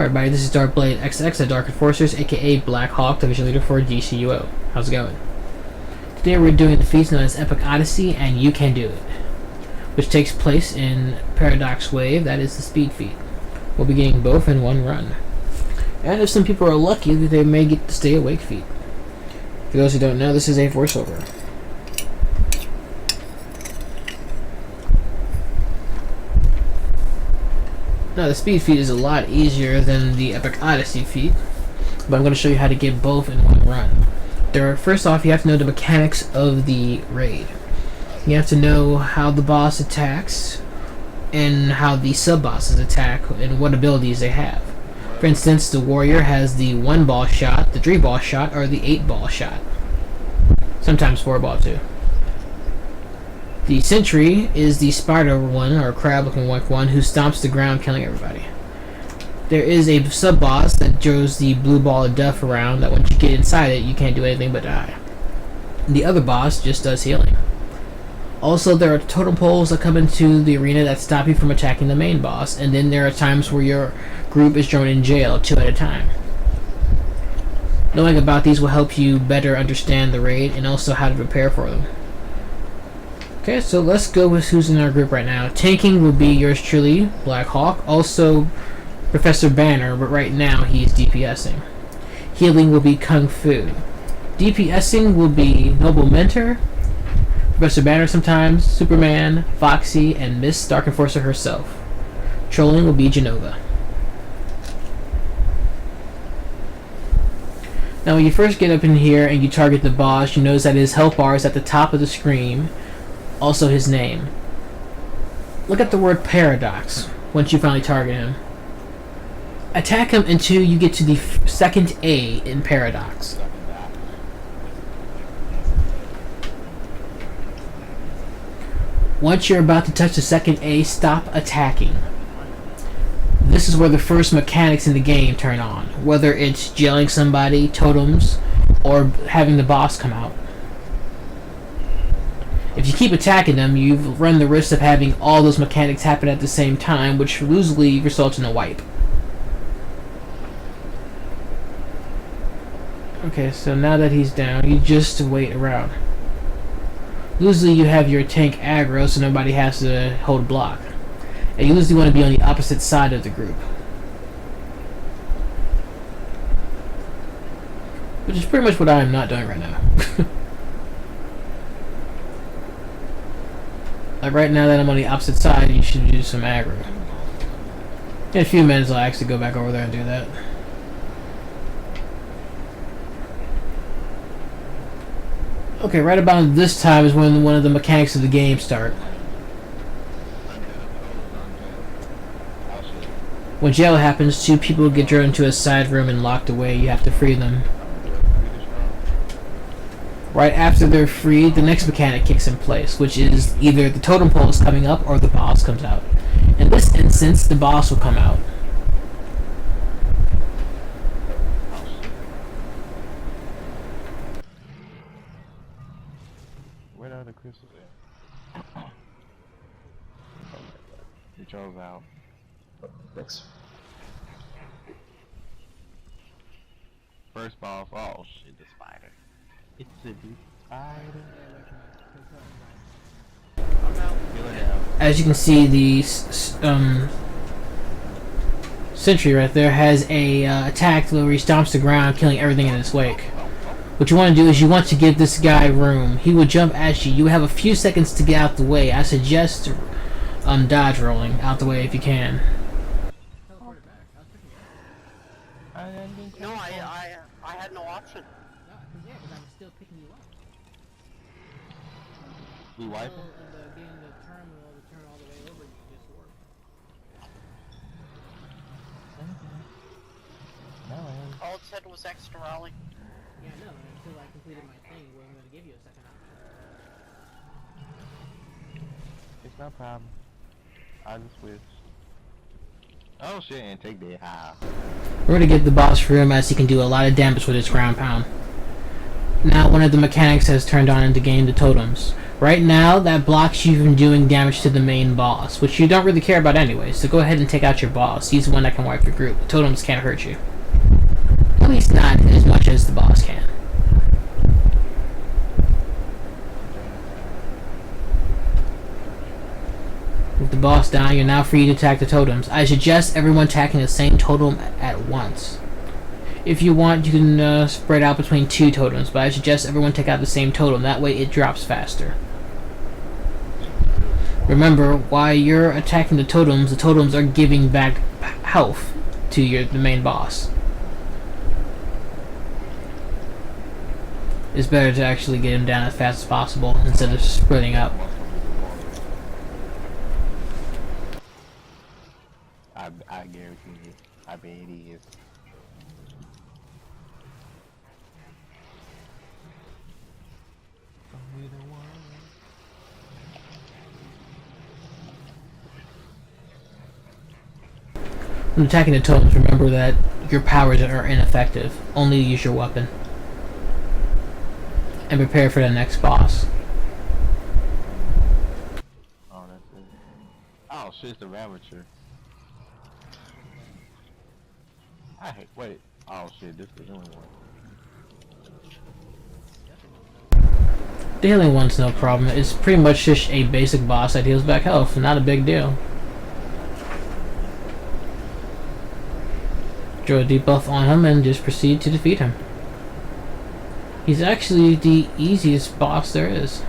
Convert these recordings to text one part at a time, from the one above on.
everybody, this is DrkBLADExx at DrkEnforcers, aka Black Hawk, Division Leader for DCUO. How's it going? Today we're doing the feats known as Epic Odyssey and You Conduit, which takes place in Paradox Wave, that is the speed feat. We'll be getting both in one run. And if some people are lucky, they may get the stay awake feat. For those who don't know, this is a voiceover. Now the speed feat is a lot easier than the Epic Odyssey feat, but I'm going to show you how to get both in one run. First off, you have to know the mechanics of the raid. You have to know how the boss attacks, and how the sub-bosses attack, and what abilities they have. For instance, the warrior has the 1-ball shot, the 3-ball shot, or the 8-ball shot. Sometimes 4-ball too. The sentry is the spider one, or crab-looking one, who stomps the ground, killing everybody. There is a sub-boss that throws the blue ball of death around, that once you get inside it, you can't do anything but die. The other boss just does healing. Also, there are totem poles that come into the arena that stop you from attacking the main boss, and then there are times where your group is thrown in jail, 2 at a time. Knowing about these will help you better understand the raid, and also how to prepare for them. Okay, so let's go with who's in our group right now. Tanking will be yours truly, Black Hawk. Also, Professor Banner, but right now he's DPSing. Healing will be Kungfu. DPSing will be Noble Mender, Professor Banner sometimes, Superman, Vauxy, and MsDarkEnforcer herself. Trolling will be Genova. Now when you first get up in here and you target the boss, you notice that his health bar is at the top of the screen. Also his name. Look at the word Paradox once you finally target him. Attack him until you get to the second A in Paradox. Once you're about to touch the second A, stop attacking. This is where the first mechanics in the game turn on, whether it's jailing somebody, totems, or having the boss come out. If you keep attacking them, you run the risk of having all those mechanics happen at the same time, which usually results in a wipe. Okay, so now that he's down, you just wait around. Usually you have your tank aggro, so nobody has to hold a block. And you usually want to be on the opposite side of the group, which is pretty much what I am not doing right now. Like right now that I'm on the opposite side, you should do some aggro. In a few minutes I'll actually go back over there and do that. Okay, right about this time is when one of the mechanics of the game start. When jail happens, 2 people get thrown into a side room and locked away. You have to free them. Right after they're freed, the next mechanic kicks in place, which is either the totem pole is coming up or the boss comes out. In this instance, the boss will come out. Where are the crystals at? You chose out. Thanks. First boss. Oh shit, the spider. It's a big spider. As you can see, the sentry right there has a attack where he stomps the ground, killing everything in its wake. What you want to do is you want to give this guy room. He will jump at you. You have a few seconds to get out the way. I suggest dodge rolling out the way if you can. No, I had no option. Yeah, because I was still picking you up. We wiping? Getting the terminal to turn all the way over just worked. All it said was extra rally. Yeah, no, until I completed my thing, where I'm going to give you a second option. It's no problem. I just switched. Oh shit, and take that high. We're going to get the boss for him, as he can do a lot of damage with his ground pound. Now one of the mechanics has turned on in the game, the totems. Right now, that blocks you from doing damage to the main boss, which you don't really care about anyway, so go ahead and take out your boss. He's the one that can wipe your group. The totems can't hurt you. At least not as much as the boss can. With the boss down, you're now free to attack the totems. I suggest everyone attacking the same totem at once. If you want, you can spread out between 2 totems, but I suggest everyone take out the same totem. That way it drops faster. Remember, while you're attacking the totems are giving back health to the main boss. It's better to actually get him down as fast as possible instead of splitting up. I guarantee you. I bet it is. When attacking the totems, remember that your powers are ineffective. Only use your weapon. And prepare for the next boss. Oh, that's it. Oh, shit, it's the Ravager. Wait. Oh, shit, this is the only one. The healing one's no problem. It's pretty much just a basic boss that heals back health. Not a big deal. Throw a debuff on him and just proceed to defeat him. He's actually the easiest boss there is.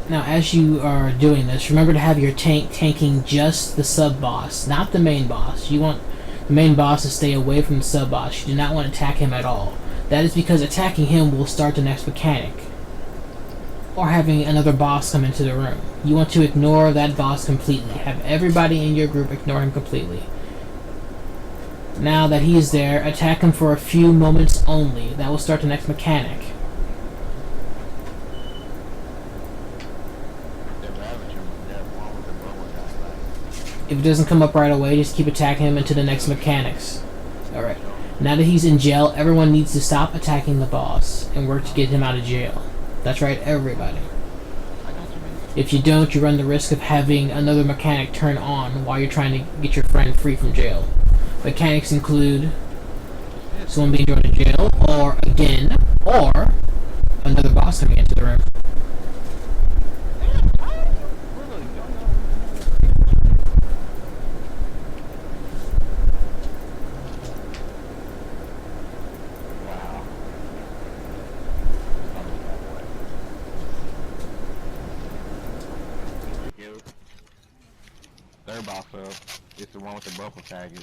Now, as you are doing this, remember to have your tank tanking just the sub-boss, not the main boss. You want the main boss to stay away from the sub-boss. You do not want to attack him at all. That is because attacking him will start the next mechanic, or having another boss come into the room. You want to ignore that boss completely. Have everybody in your group ignore him completely. Now that he is there, attack him for a few moments only. That will start the next mechanic. If it doesn't come up right away, just keep attacking him until the next mechanics. Alright. Now that he's in jail, everyone needs to stop attacking the boss and work to get him out of jail. That's right, everybody. If you don't, you run the risk of having another mechanic turn on while you're trying to get your friend free from jail. Mechanics include someone being thrown to jail, or another boss coming into the room. Third boss up. It's the one with the buffer package.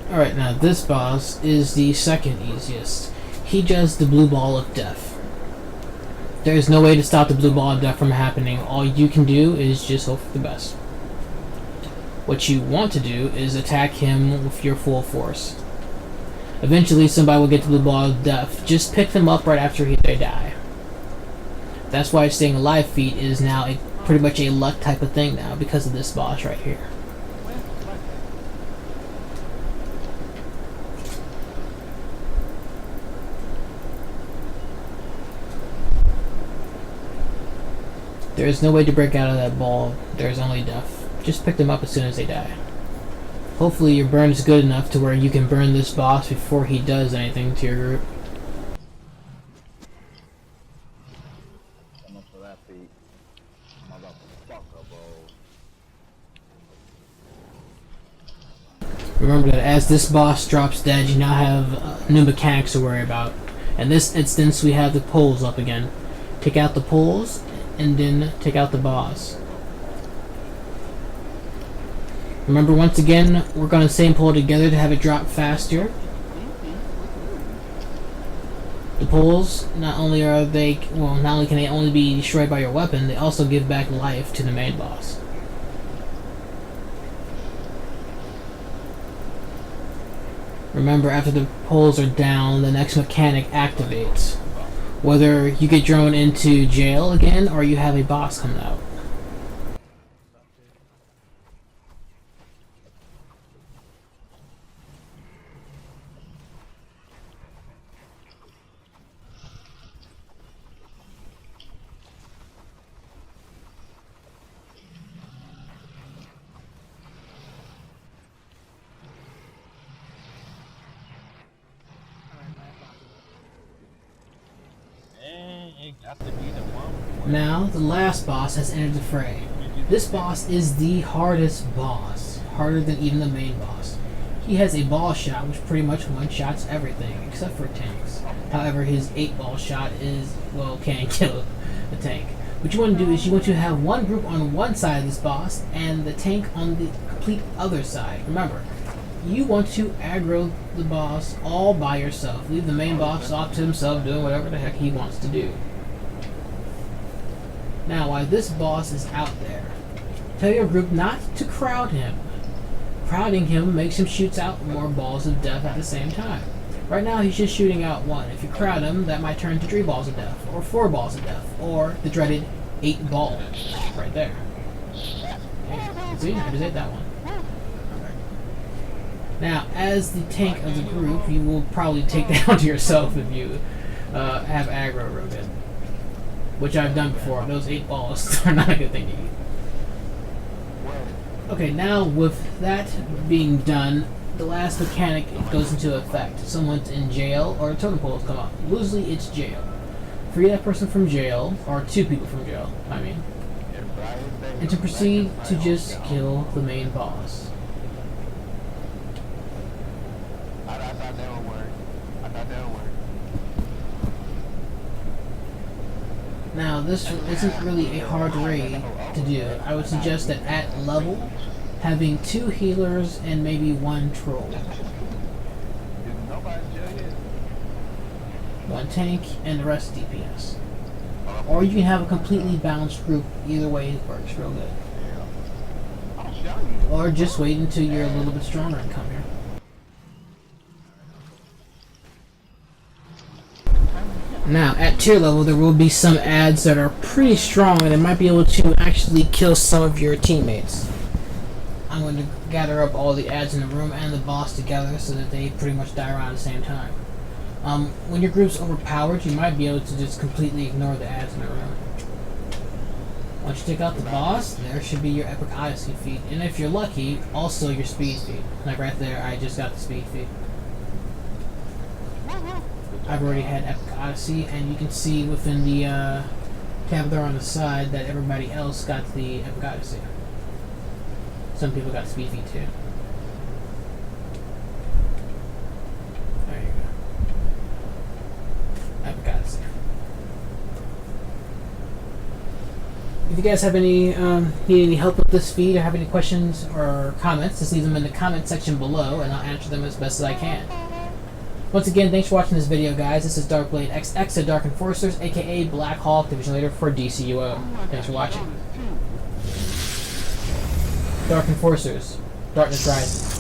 Alright, now this boss is the second easiest. He does the blue ball of death. There is no way to stop the blue ball of death from happening. All you can do is just hope for the best. What you want to do is attack him with your full force. Eventually somebody will get the blue ball of death. Just pick them up right after they die. That's why staying alive feat is now pretty much a luck type of thing now because of this boss right here. There is no way to break out of that ball. There is only death. Just pick them up as soon as they die. Hopefully your burn is good enough to where you can burn this boss before he does anything to your group. Remember that as this boss drops dead, you now have new mechanics to worry about. In this instance, we have the poles up again. Take out the poles, and then take out the boss. Remember, once again, work on the same pole together to have it drop faster. The poles, not only can they only be destroyed by your weapon, they also give back life to the main boss. Remember, after the poles are down, the next mechanic activates. Whether you get thrown into jail again, or you have a boss coming out. Now, the last boss has entered the fray. This boss is the hardest boss, harder than even the main boss. He has a ball shot which pretty much one-shots everything, except for tanks. However, his 8-ball shot is, well, can kill the tank. What you want to do is you want to have one group on one side of this boss and the tank on the complete other side. Remember, you want to aggro the boss all by yourself. Leave the main boss off to himself doing whatever the heck he wants to do. Now, while this boss is out there, tell your group not to crowd him. Crowding him makes him shoot out more balls of death at the same time. Right now he's just shooting out 1. If you crowd him, that might turn to 3 balls of death, or 4 balls of death, or the dreaded 8 balls. Right there. Okay. See, I just ate that one. Now, as the tank of the group, you will probably take down to yourself if you have aggro real good. Which I've done before. Those 8 balls are not a good thing to eat. Okay, now with that being done, the last mechanic goes into effect. Someone's in jail, or a totem pole has come up. Loosely, it's jail. Free that person from jail, or 2 people from jail, I mean. And to proceed to just kill the main boss. I thought that would work. Now, this isn't really a hard raid to do. I would suggest that at level, having 2 healers and maybe 1 troll. 1 tank and the rest DPS. Or you can have a completely balanced group. Either way works real good. Or just wait until you're a little bit stronger and come here. Now, at tier level, there will be some adds that are pretty strong and they might be able to actually kill some of your teammates. I'm going to gather up all the adds in the room and the boss together so that they pretty much die around the same time. When your group's overpowered, you might be able to just completely ignore the adds in the room. Once you take out the boss, there should be your Epic Odyssey feat. And if you're lucky, also your speed feat. Like right there, I just got the speed feat. I've already had Epic Odyssey, and you can see within the tab there on the side that everybody else got the Epic Odyssey. Some people got speed feat too. There you go. Epic Odyssey. If you guys have any need any help with this feed or have any questions or comments, just leave them in the comment section below, and I'll answer them as best as I can. Once again, thanks for watching this video, guys. This is DrkBLADExx at DrkEnforcer, aka Black Hawk, Division Leader for DCUO. Thanks for watching. DrkEnforcers. Darkness Rising.